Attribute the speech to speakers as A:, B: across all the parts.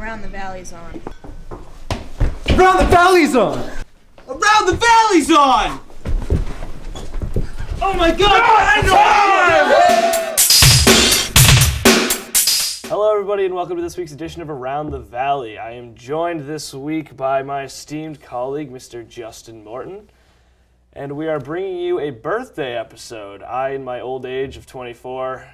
A: Around the Valley's on.
B: Around the Valley's on!
C: Around the Valley's on! Oh my God! Hello everybody and welcome to this week's edition of Around the Valley. I am joined this week by my esteemed colleague, Mr. Justin Morton. And we are bringing you a birthday episode. I, in my old age of 24,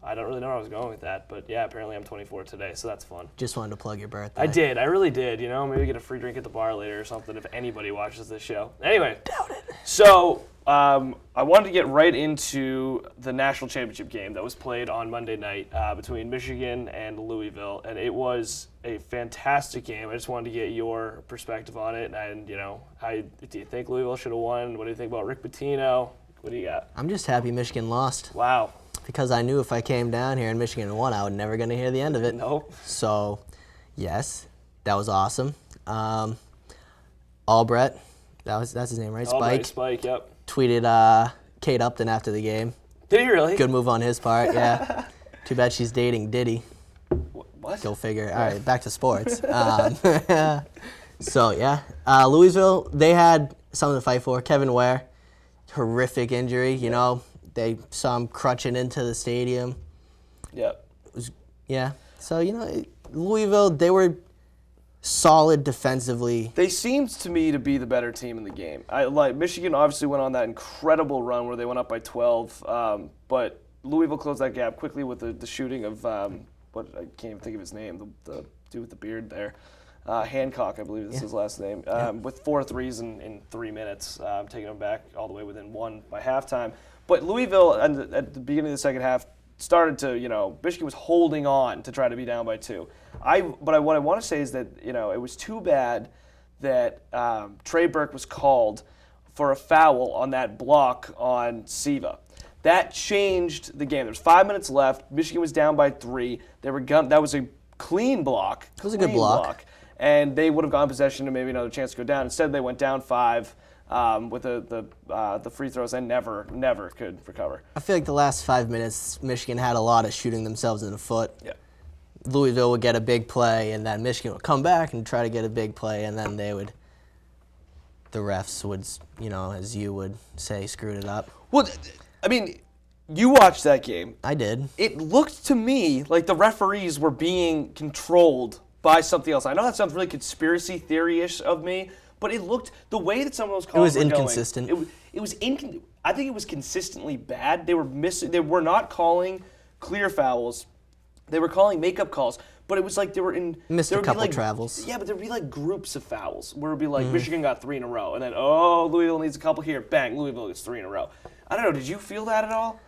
C: I don't really know where I was going with that, but yeah, apparently I'm 24 today, so that's fun.
D: Just wanted to plug your birthday.
C: I did. I really did. You know, maybe get a free drink at the bar later or something if anybody watches this show. Anyway.
D: Doubt it.
C: So, I wanted to get right into the national championship game that was played on Monday night between Michigan and Louisville, and it was a fantastic game. I just wanted to get your perspective on it, and, you know, how do you think Louisville should have won? What do you think about Rick Pitino? What do you got?
D: I'm just happy Michigan lost.
C: Wow.
D: Because I knew if I came down here and Michigan won, I was never going to hear the end of it.
C: Nope.
D: So, yes, that was awesome. Albrecht, that's his name, right?
C: Albright, Spike, yep.
D: Tweeted Kate Upton after the game.
C: Did he really?
D: Good move on his part, yeah. Too bad she's dating Diddy.
C: What?
D: Go figure. All right, back to sports. So, yeah. Louisville, they had something to fight for. Kevin Ware, horrific injury, you know. They saw him crutching into the stadium.
C: Yep.
D: Yeah. So, you know, Louisville, they were solid defensively.
C: They seemed to me to be the better team in the game. Michigan obviously went on that incredible run where they went up by 12, but Louisville closed that gap quickly with the shooting of, I can't even think of his name, the dude with the beard there. Hancock, I believe is his last name, with 4 threes in 3 minutes, taking them back all the way within 1 by halftime. But Louisville, at the beginning of the second half, started to, you know, Michigan was holding on to try to be down by 2. What I want to say is that, you know, it was too bad that Trey Burke was called for a foul on that block on Siva. That changed the game. There was 5 minutes left. Michigan was down by 3. That was a clean block.
D: It was a good block.
C: And they would have gotten possession and maybe another chance to go down. Instead, they went down 5. With the free throws and never could recover.
D: I feel like the last 5 minutes, Michigan had a lot of shooting themselves in the foot.
C: Yeah.
D: Louisville would get a big play, and then Michigan would come back and try to get a big play, and then the refs would, you know, as you would say, screwed it up.
C: Well, I mean, you watched that game.
D: I did.
C: It looked to me like the referees were being controlled by something else. I know that sounds really conspiracy theory-ish of me, but it looked, the way that some of those calls were going.
D: It was inconsistent.
C: I think it was consistently bad. They were not calling clear fouls. They were calling makeup calls. But it was like they were in.
D: Missed a couple travels.
C: Yeah, but there'd be like groups of fouls where it'd be like Michigan got 3 in a row. And then, Louisville needs a couple here. Bang, Louisville gets 3 in a row. I don't know. Did you feel that at all?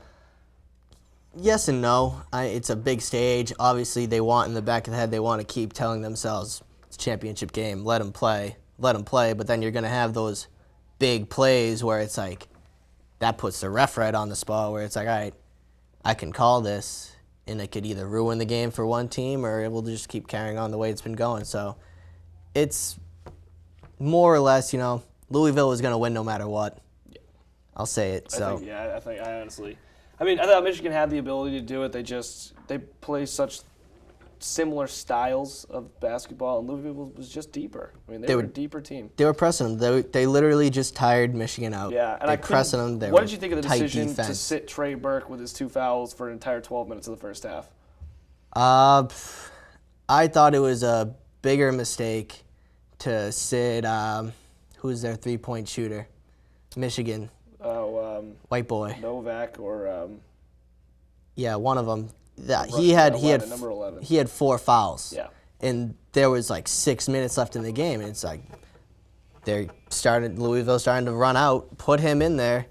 D: Yes and no. It's a big stage. Obviously, they want in the back of the head, they want to keep telling themselves, it's a championship game. Let them play. But then you're going to have those big plays where it's like, that puts the ref right on the spot where it's like, all right, I can call this, and it could either ruin the game for one team or it will just keep carrying on the way it's been going. So it's more or less, you know, Louisville was going to win no matter what. Yeah. I'll say it.
C: I thought Michigan had the ability to do it. They play such similar styles of basketball, and Louisville was just deeper. I mean, they were a deeper team.
D: They were pressing them. They literally just tired Michigan out.
C: Yeah, and
D: they pressing them.
C: What did you think of the decision to sit Trey Burke with his 2 fouls for an entire 12 minutes of the first half?
D: I thought it was a bigger mistake to sit, who's their 3-point shooter? Michigan. White boy.
C: Novak or...
D: yeah, one of them.
C: Number 11.
D: He had 4 fouls.
C: Yeah.
D: And there was like 6 minutes left in the game, and it's like Louisville starting to run out. Put him in there.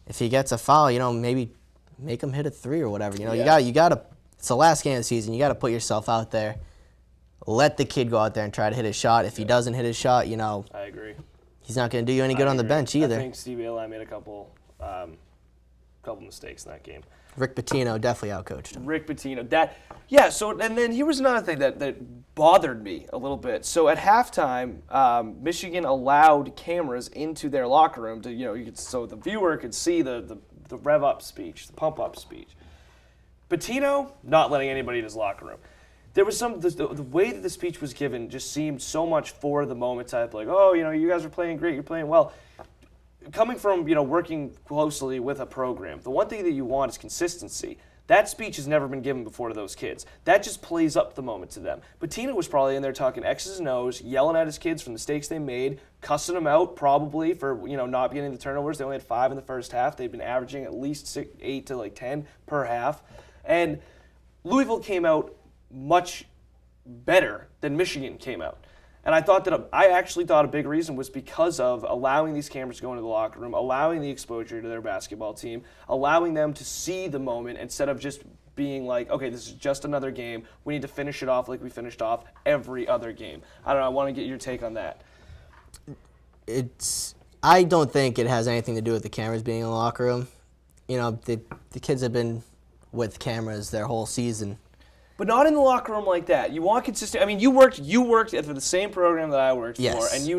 D: If he gets a foul, you know, maybe make him hit a 3 or whatever. You know, you got to. It's the last game of the season. You got to put yourself out there. Let the kid go out there and try to hit his shot. If he doesn't hit his shot, you know,
C: I agree.
D: He's not going to do you any good on the bench either.
C: I think Steve Eli made a couple mistakes in that game.
D: Rick Pitino definitely outcoached him.
C: Rick Pitino. And then here was another thing that bothered me a little bit. So at halftime, Michigan allowed cameras into their locker room to, so the viewer could see the rev up speech, the pump up speech. Pitino not letting anybody in his locker room. there was the way that the speech was given just seemed so much for the moment type, like, oh, you guys are playing great, you're playing well. Coming from, working closely with a program, the one thing that you want is consistency. That speech has never been given before to those kids. That just plays up the moment to them. Pitino was probably in there talking X's and O's, yelling at his kids for mistakes they made, cussing them out probably for not getting the turnovers. They only had 5 in the first half. They've been averaging at least 8 to 10 per half. And Louisville came out much better than Michigan came out. And I actually thought a big reason was because of allowing these cameras to go into the locker room, allowing the exposure to their basketball team, allowing them to see the moment instead of just being like, okay, this is just another game. We need to finish it off like we finished off every other game. I don't know. I want to get your take on that.
D: I don't think it has anything to do with the cameras being in the locker room. The kids have been with cameras their whole season.
C: But not in the locker room like that. You want consistency. I mean, you worked for the same program that I worked for, and the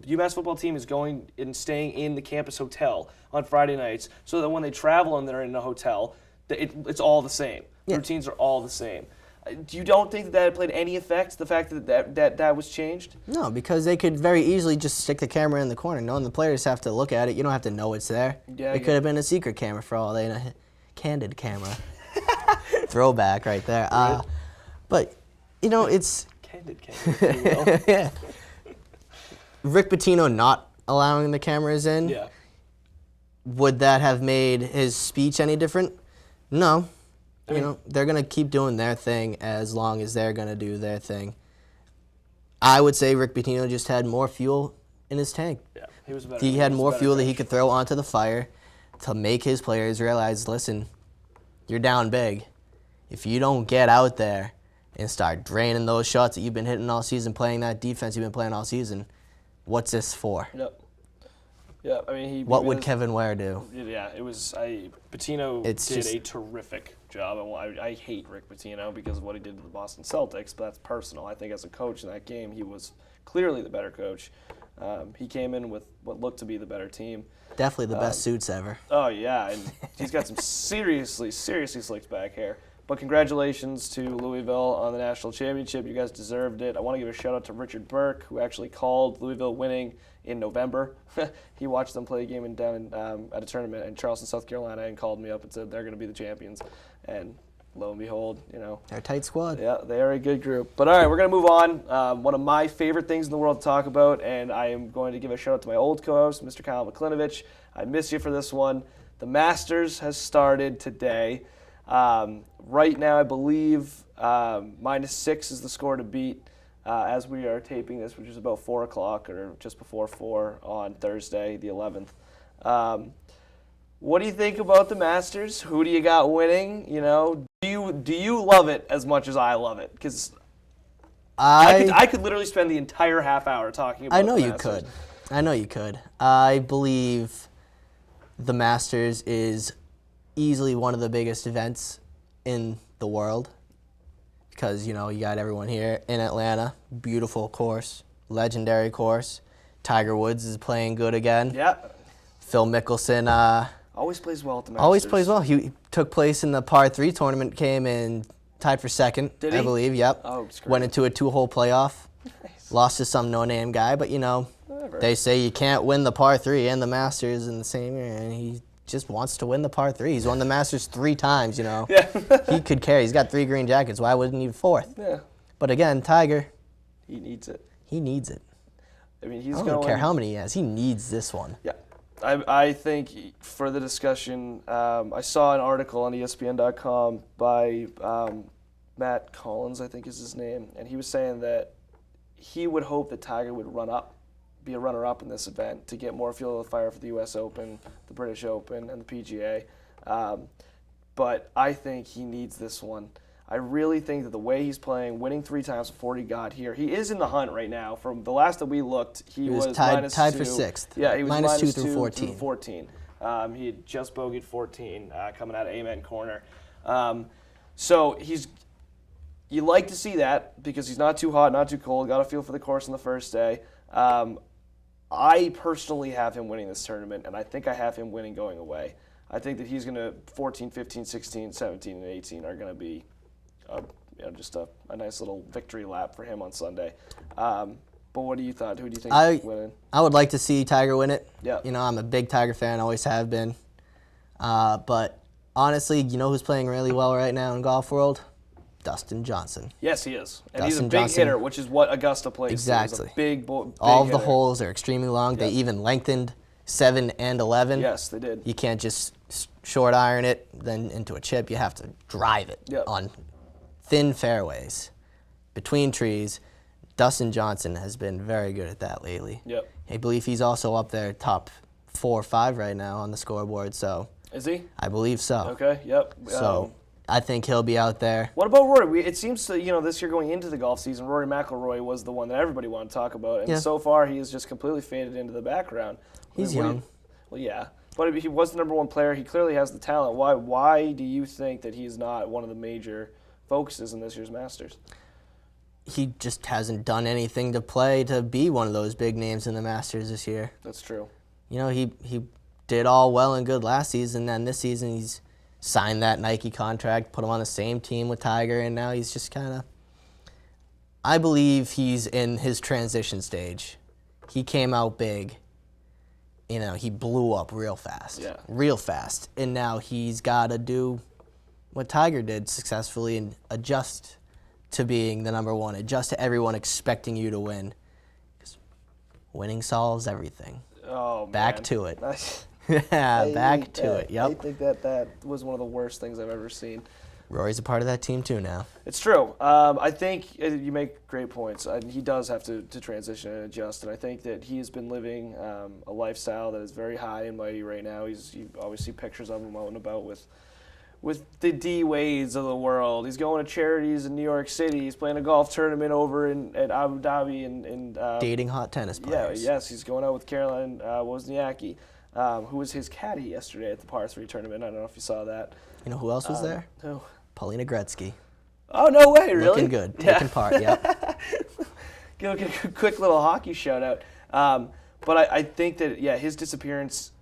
C: UMass football team is going and staying in the campus hotel on Friday nights, so that when they travel and they're in a hotel, it's all the same. Yeah. Routines are all the same. You don't think that played any effect? The fact that was changed?
D: No, because they could very easily just stick the camera in the corner. Knowing the players have to look at it, you don't have to know it's there. Yeah, it could have been a secret camera for all they know. Candid camera. Throwback right there. Right. But, it's...
C: Candid camera, if you will.
D: Yeah. Rick Pitino not allowing the cameras in,
C: yeah.
D: Would that have made his speech any different? No. They're going to keep doing their thing as long as they're going to do their thing. I would say Rick Pitino just had more fuel in his tank.
C: Yeah, he was better.
D: He had more fuel that he could throw onto the fire to make his players realize, listen, you're down big. If you don't get out there and start draining those shots that you've been hitting all season, playing that defense you've been playing all season, what's this for?
C: Yep. Yeah, I mean,
D: what would Kevin Ware do?
C: Yeah, Pitino did a terrific job. I hate Rick Pitino because of what he did to the Boston Celtics, but that's personal. I think as a coach in that game, he was clearly the better coach. He came in with what looked to be the better team.
D: Definitely the best suits ever.
C: Oh, yeah, and he's got some seriously slicked back hair. But congratulations to Louisville on the national championship. You guys deserved it. I want to give a shout out to Richard Burke, who actually called Louisville winning in November. He watched them play a game down at a tournament in Charleston, South Carolina, and called me up and said they're going to be the champions. And lo and behold,
D: they're a tight squad.
C: Yeah, they are a good group. But all right, we're going to move on. One of my favorite things in the world to talk about, and I am going to give a shout out to my old co-host, Mr. Kyle McClinovich. I miss you for this one. The Masters has started today. Right now, I believe -6 is the score to beat as we are taping this, which is about 4 o'clock or just before 4 on Thursday, the 11th. What do you think about the Masters? Who do you got winning? Do you love it as much as I love it? Because I could literally spend the entire half hour talking about.
D: I know you could. I believe the Masters is easily one of the biggest events in the world because, you got everyone here in Atlanta. Beautiful course, legendary course. Tiger Woods is playing good again.
C: Yeah.
D: Phil Mickelson
C: always plays well at the Masters.
D: Always plays well. He took place in the par 3 tournament, came in tied for second,
C: Did he?
D: I believe. Yep.
C: Oh, it's great.
D: Went into a 2-hole playoff.
C: Nice.
D: Lost to some no-name guy, but,
C: whatever.
D: They say you can't win the par 3 and the Masters in the same year, and he just wants to win the par 3. He's won the Masters 3 times, Yeah. He could carry. He's got 3 green jackets. Why wouldn't he be 4th?
C: Yeah.
D: But again, Tiger.
C: He needs it.
D: He needs it.
C: I mean,
D: I don't care how many he has. He needs this one.
C: Yeah. I think for the discussion, I saw an article on ESPN.com by Matt Collins, I think is his name, and he was saying that he would hope that Tiger would be a runner-up in this event to get more fuel to the fire for the U.S. Open, the British Open, and the PGA. But I think he needs this one. I really think that the way he's playing, winning 3 times before he got here, he is in the hunt right now. From the last that we looked, he was
D: tied
C: -2.
D: for 6th.
C: Yeah, he was
D: -2
C: through
D: through
C: 14. He had just bogeyed 14 coming out of Amen Corner. So you like to see that because he's not too hot, not too cold. Got a feel for the course on the first day. I personally have him winning this tournament, and I think I have him winning going away. I think that he's going to 14, 15, 16, 17, and 18 are going to be just a nice little victory lap for him on Sunday. But what do you thought? Who do you think winning?
D: I would like to see Tiger win it.
C: Yeah.
D: I'm a big Tiger fan, always have been. But honestly, who's playing really well right now in golf world? Dustin Johnson.
C: Yes, he is. And
D: Dustin
C: he's a big
D: Johnson.
C: hitter, which is what Augusta plays.
D: Exactly.
C: He's a big
D: All of the
C: hitter.
D: holes are extremely long. They even lengthened 7 and 11.
C: Yes, they did.
D: You can't just short iron it, then into a chip. You have to drive it on thin fairways, between trees. Dustin Johnson has been very good at that lately.
C: Yep.
D: I believe he's also up there top 4 or 5 right now on the scoreboard. So
C: Is he?
D: I believe so.
C: Okay, yep.
D: So I think he'll be out there.
C: What about Rory? It seems that, this year going into the golf season, Rory McIlroy was the one that everybody wanted to talk about. And so far, he has just completely faded into the background.
D: He's young.
C: Well, yeah. But he was the number one player. He clearly has the talent. Why do you think that he's not one of the major focuses in this year's Masters?
D: He just hasn't done anything to play to be one of those big names in the Masters this year.
C: That's true.
D: He did all well and good last season, then this season he's signed that Nike contract, put him on the same team with Tiger, and now he's just kind of... I believe he's in his transition stage. He came out big. He blew up real fast.
C: Yeah.
D: Real fast. And now he's got to do what Tiger did successfully and adjust to being the number one, adjust to everyone expecting you to win. 'Cause winning solves everything.
C: Oh, man.
D: Back to it.
C: I
D: Back to it. Yep.
C: I think that was one of the worst things I've ever seen.
D: Rory's a part of that team too now.
C: It's true. I think you make great points. He does have to transition and adjust, and I think that he has been living a lifestyle that is very high and mighty right now. You always see pictures of him out and about with the D Wades of the world. He's going to charities in New York City. He's playing a golf tournament over at Abu Dhabi and
D: dating hot tennis players.
C: Yes, he's going out with Caroline Wozniacki, who was his caddy yesterday at the par 3 tournament. I don't know if you saw that.
D: You know who else was there?
C: Who?
D: Paulina Gretzky.
C: Oh, no way, really?
D: Looking good, taking part, yep.
C: Give a quick little hockey shout out. But I think that, his disappearance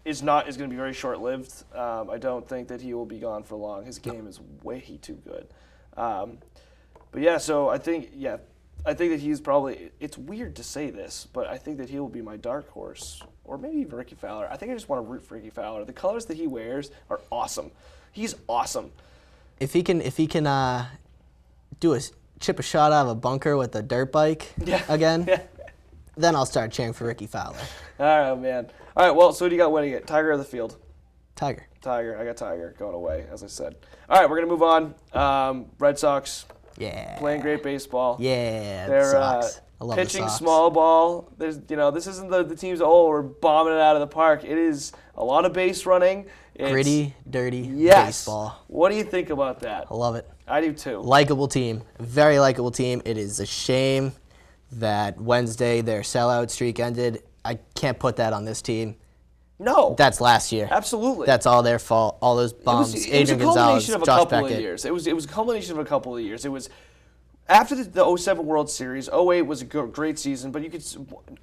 C: is going to be very short-lived. I don't think that he will be gone for long. His game is way too good. So I think that he's probably, it's weird to say this, but I think that he will be my dark horse, or maybe even Ricky Fowler. I think I just want to root for Ricky Fowler. The colors that he wears are awesome. He's awesome.
D: If he can chip a shot out of a bunker with a dirt bike again, then I'll start cheering for Ricky Fowler.
C: All right, man. All right, well, so who do you got winning it? Tiger or the field?
D: Tiger.
C: I got Tiger going away, as I said. All right, we're going to move on. Red Sox.
D: Yeah.
C: Playing great baseball.
D: Yeah,
C: They're
D: Sox. I love
C: pitching
D: the Sox.
C: small ball. There's, this isn't the team's, we're bombing it out of the park. It is a lot of base running. It's
D: gritty, dirty baseball.
C: What do you think about that?
D: I love it.
C: I do too.
D: Likeable team. Very likable team. It is a shame that Wednesday their sellout streak ended. I can't put that on this team.
C: No.
D: That's last year.
C: Absolutely.
D: That's all their fault. All those bombs. Adrian Gonzalez, Josh Beckett.
C: It was a culmination of a couple of years. It was a culmination of a couple of years. It was after the 07 World Series. 08 was a great season, but you could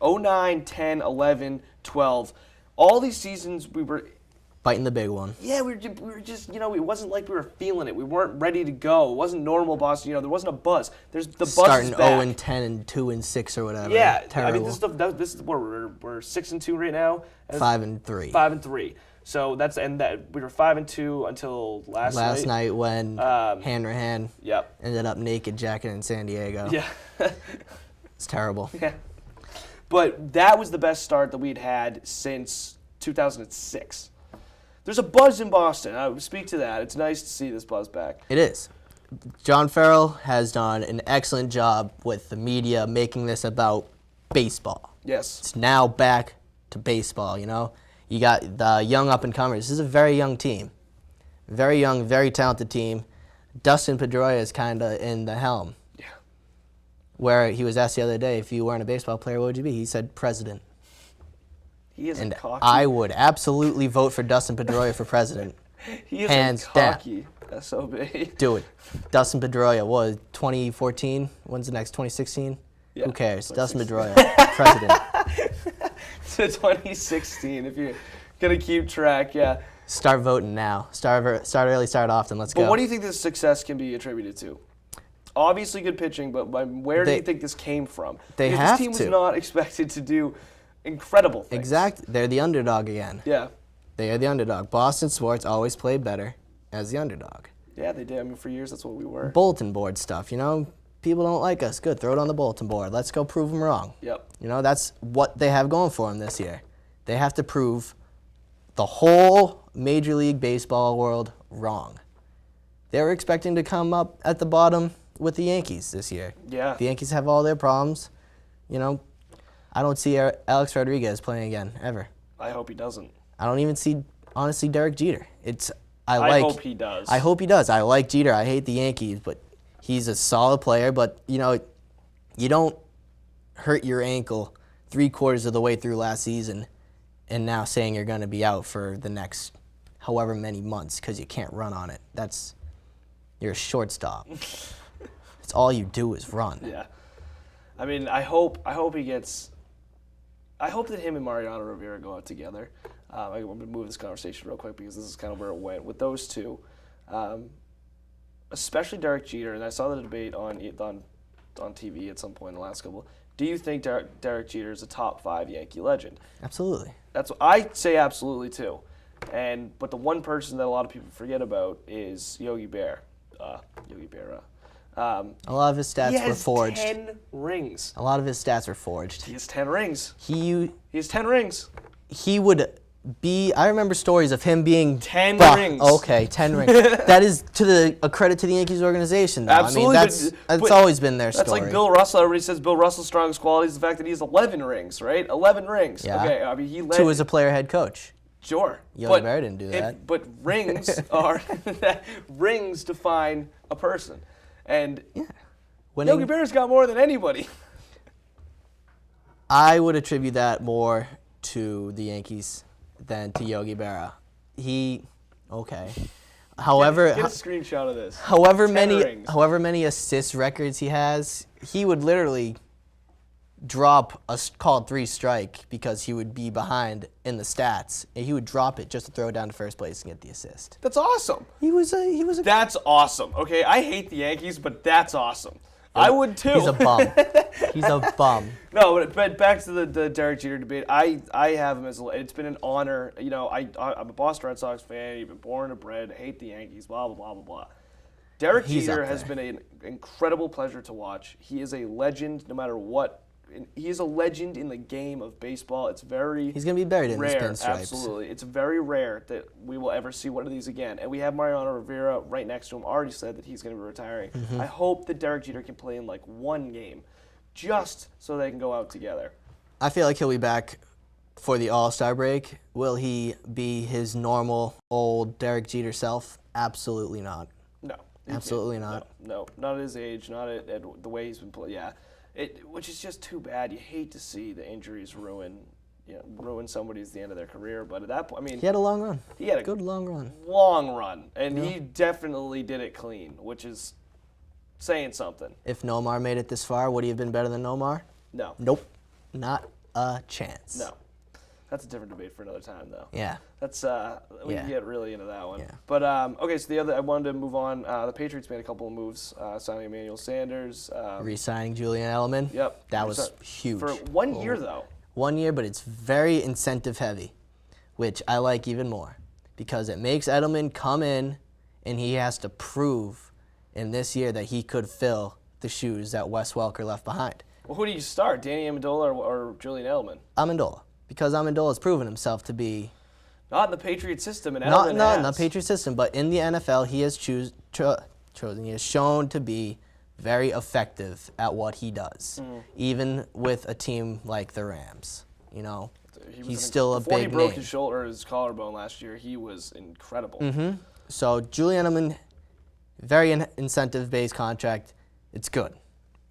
C: 09, 10, 11, 12. All these seasons we were
D: biting the big one.
C: Yeah, we were just, it wasn't like we were feeling it. We weren't ready to go. It wasn't normal Boston. There wasn't a buzz. The buzz
D: starting
C: is back.
D: 0 and 10 and 2 and 6 or whatever.
C: Yeah,
D: terrible.
C: This is where we're 6 and 2 right now.
D: 5 and 3.
C: 5 and 3. So we were 5 and 2 until last night.
D: Last night when Hanrahan ended up naked jacketing in San Diego.
C: Yeah,
D: it's terrible.
C: Yeah, but that was the best start that we'd had since 2006. There's a buzz in Boston. I would speak to that. It's nice to see this buzz back.
D: It is. John Farrell has done an excellent job with the media making this about baseball.
C: Yes.
D: It's now back to baseball, You got the young up-and-comers. This is a very young team. Very young, very talented team. Dustin Pedroia is kind of in the helm.
C: Yeah.
D: Where he was asked the other day, if you weren't a baseball player, what would you be? He said president.
C: He is
D: and
C: cocky.
D: I would absolutely vote for Dustin Pedroia for president.
C: He is
D: hands
C: a cocky SOB.
D: Do it. Dustin Pedroia, 2014? When's the next? 2016?
C: Yeah,
D: who cares? Dustin Pedroia, president.
C: To 2016, if you're going to keep track, yeah.
D: Start voting now. Start early, start often. Let's go.
C: But what do you think this success can be attributed to? Obviously good pitching, but where do you think this came from?
D: They
C: Because
D: have
C: this team
D: to.
C: was not expected to do incredible things.
D: Exactly. They're the underdog again.
C: Yeah.
D: They are the underdog. Boston sports always played better as the underdog.
C: Yeah, they did. I mean, for years, that's what we were.
D: Bulletin board stuff, People don't like us. Good, throw it on the bulletin board. Let's go prove them wrong.
C: Yep.
D: That's what they have going for them this year. They have to prove the whole Major League Baseball world wrong. They were expecting to come up at the bottom with the Yankees this year.
C: Yeah.
D: The Yankees have all their problems. I don't see Alex Rodriguez playing again, ever.
C: I hope he doesn't.
D: I don't even see, honestly, Derek Jeter.
C: I hope he does.
D: I hope he does. I like Jeter. I hate the Yankees, but he's a solid player. But, you don't hurt your ankle 3/4 of the way through last season and now saying you're going to be out for the next however many months because you can't run on it. You're a shortstop. It's all you do is run.
C: Yeah. I mean, I hope he gets. I hope that him and Mariano Rivera go out together. I'm going to move this conversation real quick because this is kind of where it went with those two, especially Derek Jeter. And I saw the debate on TV at some point in the last couple. Do you think Derek Jeter is a top 5 Yankee legend?
D: Absolutely.
C: That's what I say. Absolutely too. But the one person that a lot of people forget about is Yogi Berra. Yogi Berra.
D: A lot of his stats were forged.
C: He has 10 rings.
D: A lot of his stats were forged.
C: He has 10 rings.
D: He
C: has 10 rings.
D: He would be. I remember stories of him being
C: 10 rings.
D: Okay, 10 rings. That is a credit to the Yankees organization, though.
C: Absolutely.
D: I mean, that's always been their story.
C: That's like Bill Russell. Everybody says Bill Russell's strongest quality is the fact that he has 11 rings, right? 11 rings.
D: Yeah.
C: Okay, I mean, he led.
D: 2 as a player head coach.
C: Sure.
D: Yogi Berra didn't do that.
C: But rings are rings define a person, and
D: Winning,
C: Yogi Berra's got more than anybody.
D: I would attribute that more to the Yankees than to Yogi Berra. However,
C: get a screenshot of this.
D: However
C: 10
D: many
C: rings.
D: assist records he has, he would literally drop a called 3 strike because he would be behind in the stats, and he would drop it just to throw it down to first place and get the assist.
C: That's awesome.
D: He was a.
C: That's awesome. Okay, I hate the Yankees, but that's awesome. I would too.
D: He's a bum. He's a bum.
C: No, but back to the Derek Jeter debate. I have him as it's been an honor. I'm a Boston Red Sox fan. You've been born and bred. Hate the Yankees. Blah blah blah blah blah. Derek Jeter has been an incredible pleasure to watch. He is a legend, no matter what. He is a legend in the game of baseball. It's very
D: He's gonna be buried
C: rare.
D: in his pinstripes.
C: Absolutely, it's very rare that we will ever see one of these again. And we have Mariano Rivera right next to him. Already said that he's going to be retiring. I hope that Derek Jeter can play in like one game, just so they can go out together.
D: I feel like he'll be back for the All-Star break. Will he be his normal old Derek Jeter self? Absolutely not.
C: No,
D: absolutely not.
C: No, not at his age, not at the way he's been playing. Yeah. Which is just too bad. You hate to see the injuries ruin somebody at the end of their career. But at that point, I mean,
D: he had a long run.
C: He had a
D: good long run.
C: Long run, and he definitely did it clean, which is saying something.
D: If Nomar made it this far, would he have been better than Nomar?
C: No.
D: Nope. Not a chance.
C: No. That's a different debate for another time, though.
D: Yeah.
C: That's we can get really into that one.
D: Yeah.
C: But okay, so I wanted to move on. The Patriots made a couple of moves, signing Emmanuel Sanders,
D: re-signing Julian Edelman.
C: Yep.
D: That was huge.
C: For 1 year, though.
D: 1 year, but it's very incentive heavy, which I like even more because it makes Edelman come in and he has to prove in this year that he could fill the shoes that Wes Welker left behind.
C: Well, who do you start, Danny Amendola or Julian Edelman?
D: Amendola. Because Amendola has proven himself to be
C: not in the Patriot system, and Edelman
D: not in the Patriot system, but in the NFL, he has chosen. He has shown to be very effective at what he does, even with a team like the Rams. He's still a big name.
C: Before he broke his shoulder, his collarbone last year, he was incredible.
D: So Julian Edelman, very incentive-based contract. It's good.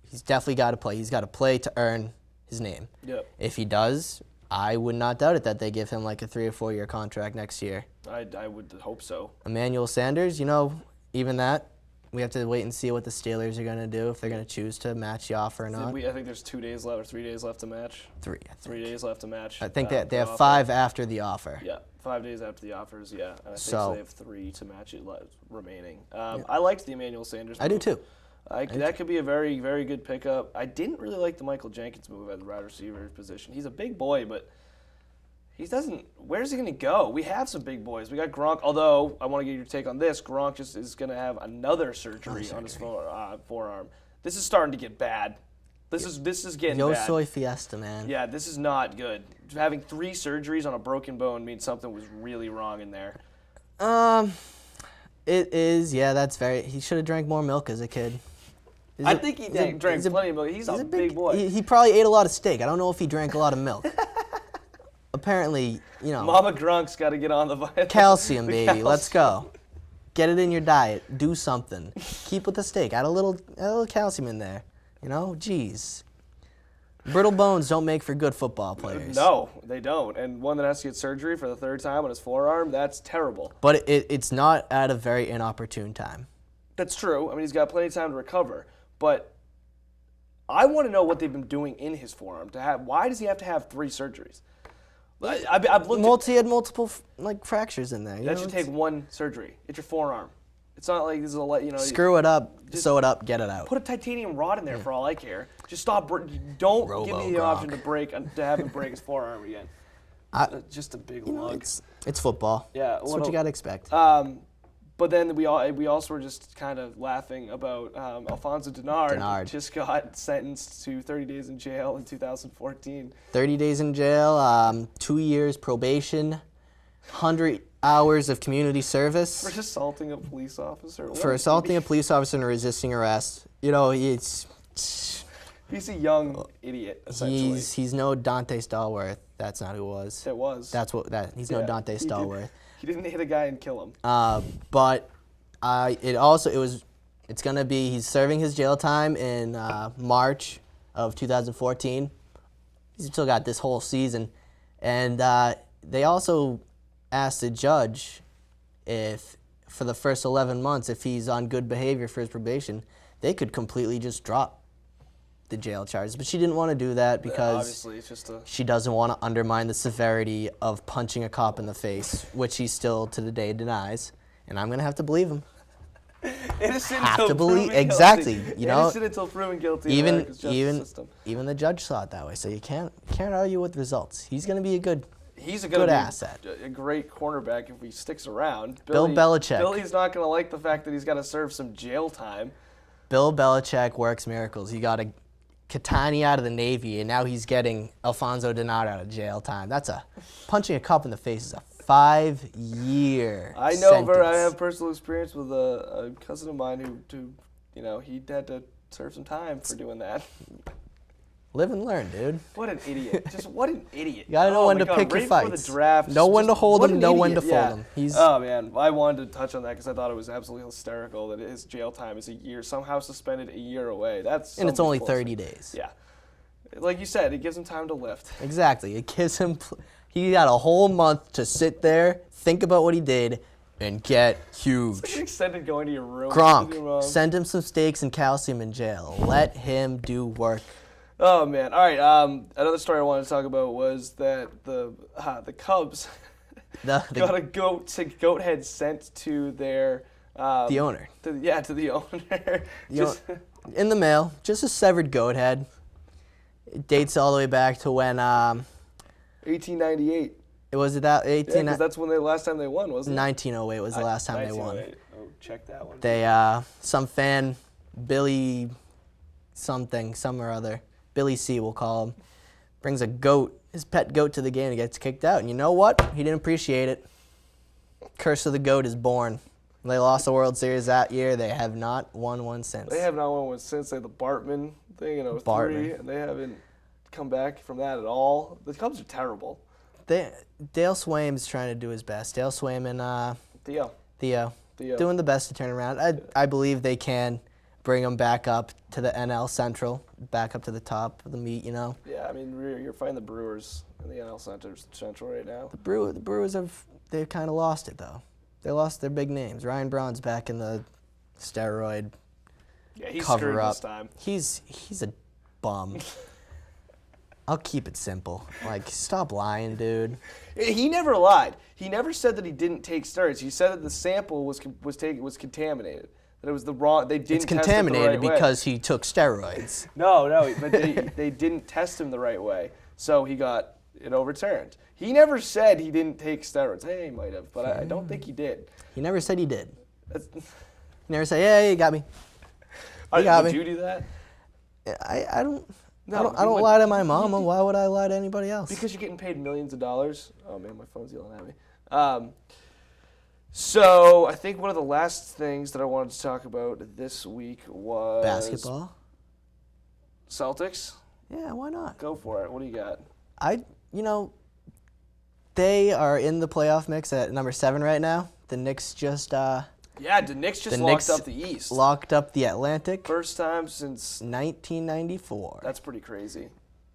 D: He's definitely got to play. He's got to play to earn his name.
C: Yep.
D: If he does, I would not doubt it that they give him like a 3 or 4 year contract next year.
C: I would hope so.
D: Emmanuel Sanders, even that, we have to wait and see what the Steelers are going to do, if they're going to choose to match the offer or not.
C: I think there's 2 days left or 3 days left to match.
D: 3.
C: 3 days left to match.
D: I think they have 5 after the offer.
C: Yeah, 5 days after the offers, yeah. And I think they have 3 to match it remaining. I liked the Emmanuel Sanders move.
D: I do too.
C: That could be a very, very good pickup. I didn't really like the Michael Jenkins move at the wide receiver position. He's a big boy, but he doesn't. Where's he going to go? We have some big boys. We got Gronk. Although I want to get your take on this, Gronk just is going to have another surgery on his forearm. This is starting to get bad. This is getting
D: Yo
C: bad.
D: soy fiesta, man.
C: Yeah, this is not good. Having 3 surgeries on a broken bone means something was really wrong in there.
D: It is. Yeah, that's very. He should have drank more milk as a kid.
C: I think he drank plenty of milk. He's a big boy.
D: He probably ate a lot of steak. I don't know if he drank a lot of milk. Apparently,
C: Mama Gronk's got to get on the vitamin.
D: Calcium, baby. Calcium. Let's go. Get it in your diet. Do something. Keep with the steak. Add a little calcium in there. Jeez. Brittle bones don't make for good football players.
C: No, they don't. And one that has to get surgery for the 3rd time on his forearm, that's terrible.
D: But it's not at a very inopportune time.
C: That's true. I mean, he's got plenty of time to recover. But I want to know what they've been doing in his forearm. Why does he have to have 3 surgeries? I've looked
D: He had multiple fractures in there.
C: That should take 1 surgery. It's your forearm. It's not like this is
D: Screw it up, sew it up, get it out.
C: Put a titanium rod in there for all I care. Just stop. Don't give me the option to have him break his forearm again. Just a big lug.
D: It's football.
C: Yeah,
D: that's what you got to expect.
C: But then we also were just kind of laughing about Alfonso Denard. Just got sentenced to 30 days in jail in 2014.
D: 30 days in jail, 2 years probation, 100 hours of community service.
C: For assaulting a police officer.
D: For assaulting a police officer and resisting arrest. He's
C: a young idiot, essentially.
D: He's no Dante Stallworth. That's not who it was.
C: It was.
D: He's no Dante Stallworth.
C: He didn't hit a guy and kill him.
D: But it's gonna be, he's serving his jail time in March of 2014. He's still got this whole season, and they also asked the judge if for the first 11 months, if he's on good behavior for his probation, they could completely just drop the jail charges. But she didn't want to do that because
C: obviously it's just
D: she doesn't want to undermine the severity of punching a cop in the face, which he still to the day denies. And I'm going to have to believe him.
C: Innocent
D: have
C: until
D: to believe
C: proven
D: exactly.
C: Guilty. Innocent until proven guilty.
D: Even the judge saw it that way. So you can't argue with results. He's going to be a good asset.
C: A great cornerback if he sticks around.
D: Bill Belichick.
C: Billy's not going to like the fact that he's got to serve some jail time.
D: Bill Belichick works miracles. He got a Catani out of the Navy, and now he's getting Alfonso Denard out of jail time. Punching a cop in the face is a 5-year
C: I know,
D: sentence.
C: I have personal experience with a cousin of mine who he had to serve some time for doing that.
D: Live and learn, dude.
C: What an idiot. Just what an idiot.
D: You gotta know when to pick your fights.
C: Right before the draft.
D: Know when to hold him, know when to fold him.
C: Oh, man. I wanted to touch on that because I thought it was absolutely hysterical that his jail time is a year, somehow suspended a year away.
D: And it's only 30 days.
C: Yeah. Like you said, it gives him time to lift.
D: Exactly. It gives him, he got a whole month to sit there, think about what he did, and get huge.
C: It's like extended going to your room.
D: Gronk, send him some steaks and calcium in jail. Let him do work.
C: Oh, man. All right. Another story I wanted to talk about was that the Cubs got a goat head sent to their
D: the owner.
C: To the owner.
D: In the mail, just a severed goat head. It dates all the way back to when
C: 1898.
D: Was it that 18?
C: Yeah, because that's when the last time they won, wasn't it?
D: 1908 was the last time they won.
C: Oh, check that one.
D: They some fan, Billy something, some or other. Billy C, we'll call him, brings a goat, his pet goat, to the game and gets kicked out. And you know what? He didn't appreciate it. Curse of the Goat is born. They lost the World Series that year. They have not won one since.
C: They have not won one since. They had the Bartman thing in 2003, and they haven't come back from that at all. The Cubs are terrible.
D: Dale Swaim's trying to do his best. Dale Swaim and Theo. Doing the best to turn around. I believe they can bring them back up to the NL Central, back up to the top of the meet,
C: Yeah, I mean, you're fighting the Brewers in the NL Central right now.
D: The Brewers they've kind of lost it, though. They lost their big names. Ryan Braun's back in the steroid
C: he's
D: cover up.
C: This time.
D: He's a bum. I'll keep it simple. Stop lying, dude.
C: He never lied. He never said that he didn't take steroids. He said that the sample was contaminated. That it was the wrong. They didn't.
D: It's
C: test
D: contaminated
C: it the right
D: because he took steroids.
C: No, but they didn't test him the right way, so he got it overturned. He never said he didn't take steroids. Hey, he might have, but I don't think he did.
D: He never said he did.
C: That's,
D: He never said, "Yeah, you got me." You got
C: would
D: me.
C: you do that?
D: I don't.
C: No,
D: I
C: you
D: don't
C: wouldn't.
D: lie to my mom. And why would I lie to anybody else?
C: Because you're getting paid millions of dollars. Oh man, my phone's yelling at me. So I think one of the last things that I wanted to talk about this week was
D: Basketball.
C: Celtics.
D: Yeah, why not?
C: Go for it. What do you got?
D: They are in the playoff mix at number 7 right now. The Knicks just
C: Yeah, the Knicks just
D: the
C: locked
D: Knicks
C: up the East.
D: locked up the Atlantic.
C: First time since
D: 1994.
C: that's pretty crazy.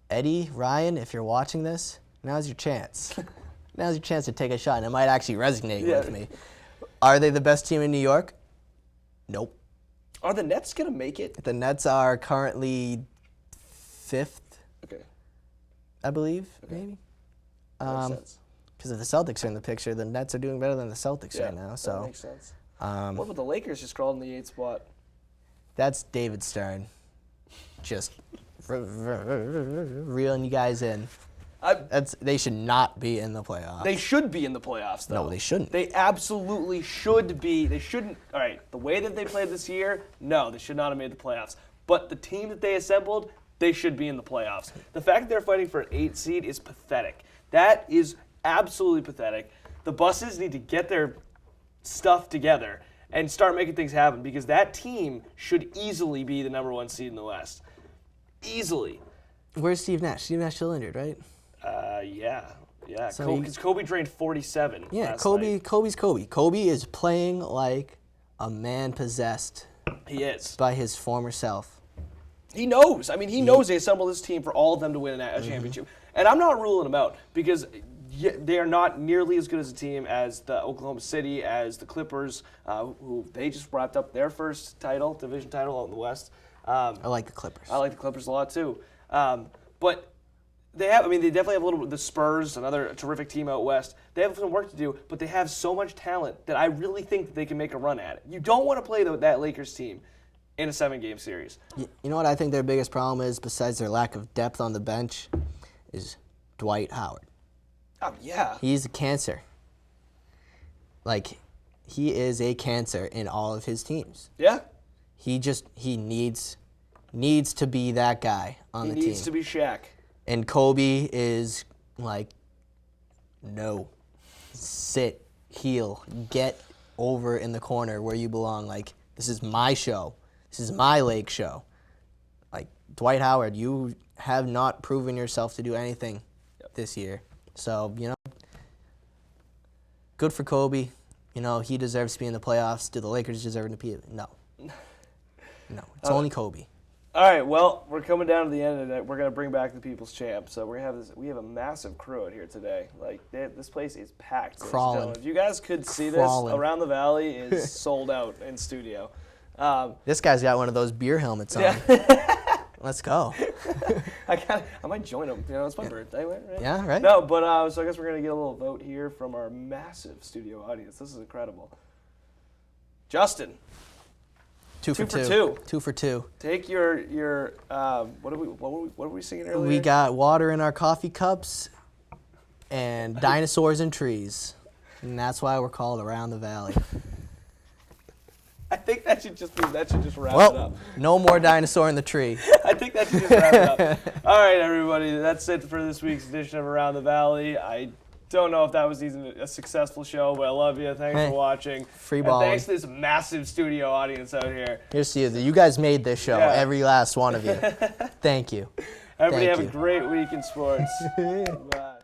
D: Eddie, Ryan, if you're watching this, now's your chance. Now's your chance to take a shot, and it might actually resonate with me. Are they the best team in New York? Nope.
C: Are the Nets gonna make it?
D: The Nets are currently 5th,
C: Okay,
D: I believe, maybe.
C: makes sense.
D: Because if the Celtics are in the picture, the Nets are doing better than the Celtics right now.
C: that
D: So
C: makes sense. What about the Lakers just crawled in the 8th spot?
D: that's David Stern, just reeling you guys in. They should not be in the playoffs.
C: They should be in the playoffs, though.
D: No, they shouldn't.
C: They absolutely should be. They shouldn't. All right, the way that they played this year, no, they should not have made the playoffs. But the team that they assembled, they should be in the playoffs. The fact that they're fighting for an 8 seed is pathetic. That is absolutely pathetic. The Buses need to get their stuff together and start making things happen because that team should easily be the number 1 seed in the West. Easily.
D: Where's Steve Nash? Steve Nash still injured, right?
C: Yeah.
D: So
C: Because Kobe drained 47.
D: Yeah,
C: last
D: Kobe.
C: night.
D: Kobe's Kobe. Kobe is playing like a man possessed
C: He is.
D: by his former self.
C: He knows. I mean, he knows they assembled this team for all of them to win a championship. And I'm not ruling them out because they are not nearly as good as a team as the Oklahoma City, as the Clippers, who they just wrapped up their first division title out in the West.
D: I like the Clippers.
C: I like the Clippers a lot too. But they definitely have a little. The Spurs, another terrific team out west. They have some work to do, but they have so much talent that I really think that they can make a run at it. You don't want to play that Lakers team in a 7-game series.
D: You know what I think their biggest problem is, besides their lack of depth on the bench, is Dwight Howard.
C: Oh yeah.
D: He's a cancer. Like, he is a cancer in all of his teams.
C: Yeah.
D: He needs to be that guy on the team.
C: He needs to be Shaq.
D: And Kobe is like, no, sit, heel, get over in the corner where you belong. Like, this is my show. This is my Lake show. Like, Dwight Howard, you have not proven yourself to do anything this year. So, good for Kobe. He deserves to be in the playoffs. Do the Lakers deserve to be? No. No, it's only Kobe.
C: All right, well, we're coming down to the end of it. We're gonna bring back the People's Champ. So we're gonna have we have a massive crew out here today. Like this place is packed. ladies and
D: Crawling.
C: gentlemen. If you guys could see
D: Crawling.
C: this, Around the Valley is sold out in studio.
D: This guy's got one of those beer helmets on.
C: Yeah.
D: Let's go.
C: I might join them. It's my birthday, right?
D: Yeah, right?
C: No, but so I guess we're gonna get a little vote here from our massive studio audience. This is incredible. Justin.
D: 2 for 2.
C: 2 for 2.
D: 2 for 2.
C: Take your what were we singing earlier?
D: We got water in our coffee cups and dinosaurs and trees. And that's why we're called Around the Valley.
C: I think that should just wrap it
D: Well,
C: up.
D: no more dinosaur in the tree.
C: I think that should just wrap it up. All right, everybody, that's it for this week's edition of Around the Valley. I don't know if that was even a successful show, but I love you. Thanks
D: Hey,
C: for watching.
D: free
C: And
D: balling.
C: thanks to this massive studio audience out here.
D: Here's to you. You guys made this show,
C: Yeah.
D: every last one of you. Thank you.
C: Everybody
D: Thank
C: have
D: you.
C: a great week in sports. Bye.